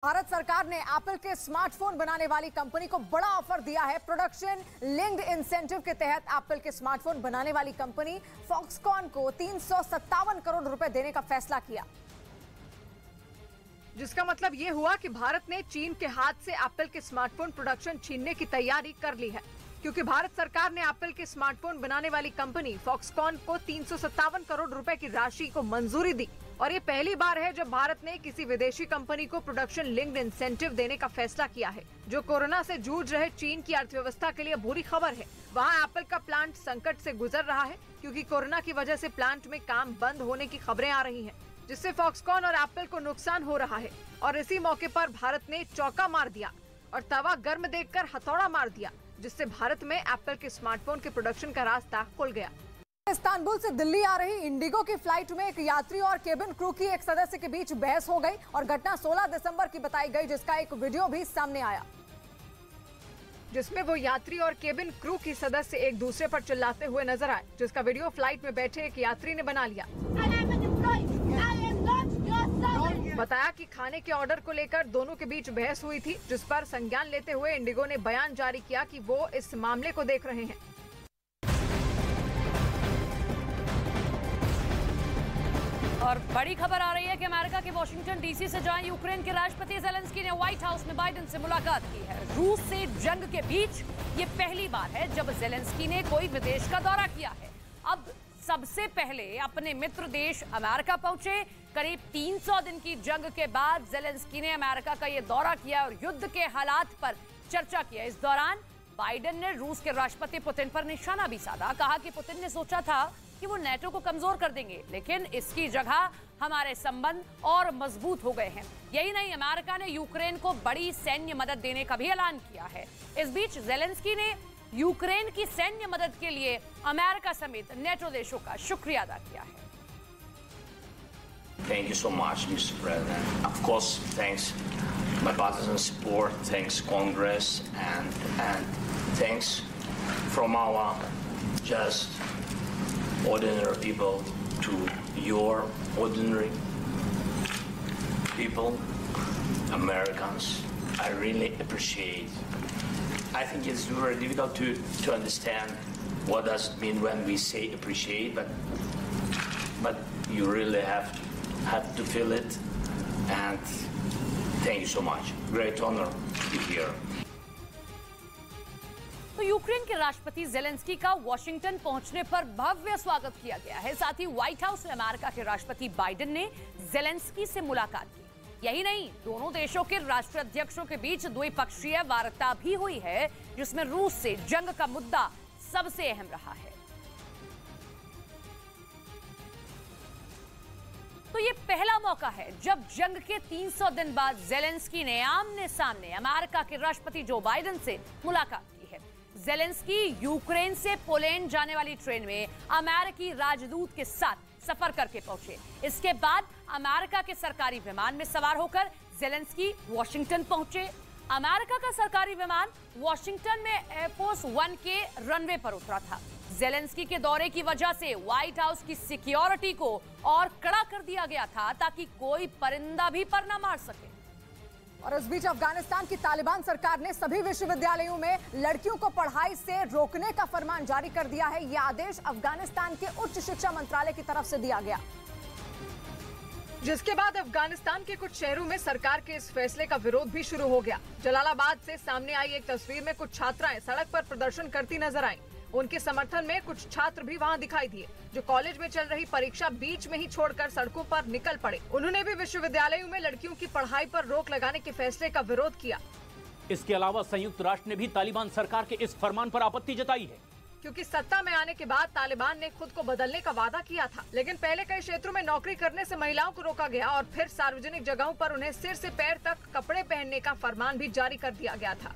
भारत सरकार ने एप्पल के स्मार्टफोन बनाने वाली कंपनी को बड़ा ऑफर दिया है। प्रोडक्शन लिंक्ड इंसेंटिव के तहत एप्पल के स्मार्टफोन बनाने वाली कंपनी फॉक्सकॉन को 357 करोड़ रुपए देने का फैसला किया, जिसका मतलब ये हुआ कि भारत ने चीन के हाथ से एप्पल के स्मार्टफोन प्रोडक्शन छीनने की तैयारी कर ली है, क्योंकि भारत सरकार ने एप्पल के स्मार्टफोन बनाने वाली कंपनी फॉक्सकॉन को 357 करोड़ रुपए की राशि को मंजूरी दी। और ये पहली बार है जब भारत ने किसी विदेशी कंपनी को प्रोडक्शन लिंक्ड इंसेंटिव देने का फैसला किया है, जो कोरोना से जूझ रहे चीन की अर्थव्यवस्था के लिए बुरी खबर है। वहाँ एप्पल का प्लांट संकट से गुजर रहा है, क्योंकि कोरोना की वजह से प्लांट में काम बंद होने की खबरें आ रही हैं, जिससे फॉक्सकॉन और एप्पल को नुकसान हो रहा है। और इसी मौके पर भारत ने चौका मार दिया और तवा गर्म देखकर हथौड़ा मार दिया, जिससे भारत में एप्पल के स्मार्टफोन के प्रोडक्शन का रास्ता खुल गया। इस्तांबुल से दिल्ली आ रही इंडिगो की फ्लाइट में एक यात्री और केबिन क्रू की एक सदस्य के बीच बहस हो गई और घटना 16 दिसंबर की बताई गई, जिसका एक वीडियो भी सामने आया, जिसमें वो यात्री और केबिन क्रू की सदस्य एक दूसरे पर चिल्लाते हुए नजर आए, जिसका वीडियो फ्लाइट में बैठे एक यात्री ने बना लिया। बताया कि खाने के ऑर्डर को लेकर दोनों के बीच बहस हुई थी, जिस पर संज्ञान लेते हुए इंडिगो ने बयान जारी किया कि वो इस मामले को देख रहे हैं। और बड़ी खबर आ रही है कि अमेरिका के वॉशिंगटन डीसी से जहां यूक्रेन के राष्ट्रपति ज़ेलेंस्की ने व्हाइट हाउस में बाइडेन से मुलाकात की है। रूस से जंग के बीच ये पहली बार है जब ज़ेलेंस्की ने कोई विदेश का दौरा किया है। अब सबसे पहले अपने मित्र देश अमेरिका पहुंचे। करीब 300 दिन की जंग के बाद ज़ेलेंस्की ने अमेरिका का ये दौरा किया और युद्ध के हालात पर चर्चा किया। इस दौरान बाइडेन ने रूस के राष्ट्रपति पुतिन पर निशाना भी साधा। कहा कि पुतिन ने सोचा था कि वो नेटो को कमजोर कर देंगे, लेकिन इसकी जगह हमारे संबंध और मजबूत हो गए हैं। यही नहीं, अमेरिका ने यूक्रेन को बड़ी सैन्य मदद देने का भी ऐलान किया है। इस बीच ज़ेलेंस्की ने यूक्रेन की सैन्य मदद के लिए अमेरिका समेत नेटो देशों का शुक्रिया अदा किया है। Thank you so much, Mr. President. Of course, thanks bipartisan support, thanks Congress, and thanks from our just ordinary people to your ordinary people, Americans. I really appreciate. I think it's very difficult to understand what does it mean when we say appreciate, but you really have to feel it, and thank you so much. Great honor to be here. तो Ukraine के राष्ट्रपति Zelensky का Washington पहुंचने पर भव्य स्वागत किया गया है। साथ ही व्हाइट हाउस में अमेरिका के राष्ट्रपति बाइडेन ने ज़ेलेंस्की से मुलाकात की। यही नहीं, दोनों देशों के राष्ट्राध्यक्षों के बीच द्विपक्षीय वार्ता भी हुई है, जिसमें रूस से जंग का मुद्दा सबसे अहम रहा है। तो ये पहला मौका है जब जंग के 300 दिन बाद ज़ेलेंस्की ने आमने सामने अमेरिका के राष्ट्रपति जो बाइडेन से मुलाकात की है। ज़ेलेंस्की यूक्रेन से पोलैंड जाने वाली ट्रेन में अमेरिकी राजदूत के साथ सफर करके पहुंचे। इसके बाद अमेरिका के सरकारी विमान में सवार होकर ज़ेलेंस्की वॉशिंगटन पहुंचे। अमेरिका का सरकारी विमान वॉशिंगटन में एयरफोर्स 1 के रनवे पर उतरा था। ज़ेलेंस्की के दौरे की वजह से व्हाइट हाउस की सिक्योरिटी को और कड़ा कर दिया गया था, ताकि कोई परिंदा भी पर न मार सके। और इस बीच अफगानिस्तान की तालिबान सरकार ने सभी विश्वविद्यालयों में लड़कियों को पढ़ाई से रोकने का फरमान जारी कर दिया है। यह आदेश अफगानिस्तान के उच्च शिक्षा मंत्रालय की तरफ से दिया गया, जिसके बाद अफगानिस्तान के कुछ शहरों में सरकार के इस फैसले का विरोध भी शुरू हो गया। जलालाबाद से सामने आई एक तस्वीर में कुछ छात्राएं सड़क पर प्रदर्शन करती नजर आईं। उनके समर्थन में कुछ छात्र भी वहां दिखाई दिए, जो कॉलेज में चल रही परीक्षा बीच में ही छोड़कर सड़कों पर निकल पड़े। उन्होंने भी विश्वविद्यालयों में लड़कियों की पढ़ाई पर रोक लगाने के फैसले का विरोध किया। इसके अलावा संयुक्त राष्ट्र ने भी तालिबान सरकार के इस फरमान पर आपत्ति जताई है, क्योंकि सत्ता में आने के बाद तालिबान ने खुद को बदलने का वादा किया था, लेकिन पहले कई क्षेत्रों में नौकरी करने से महिलाओं को रोका गया और फिर सार्वजनिक जगहों पर उन्हें सिर से पैर तक कपड़े पहनने का फरमान भी जारी कर दिया गया था।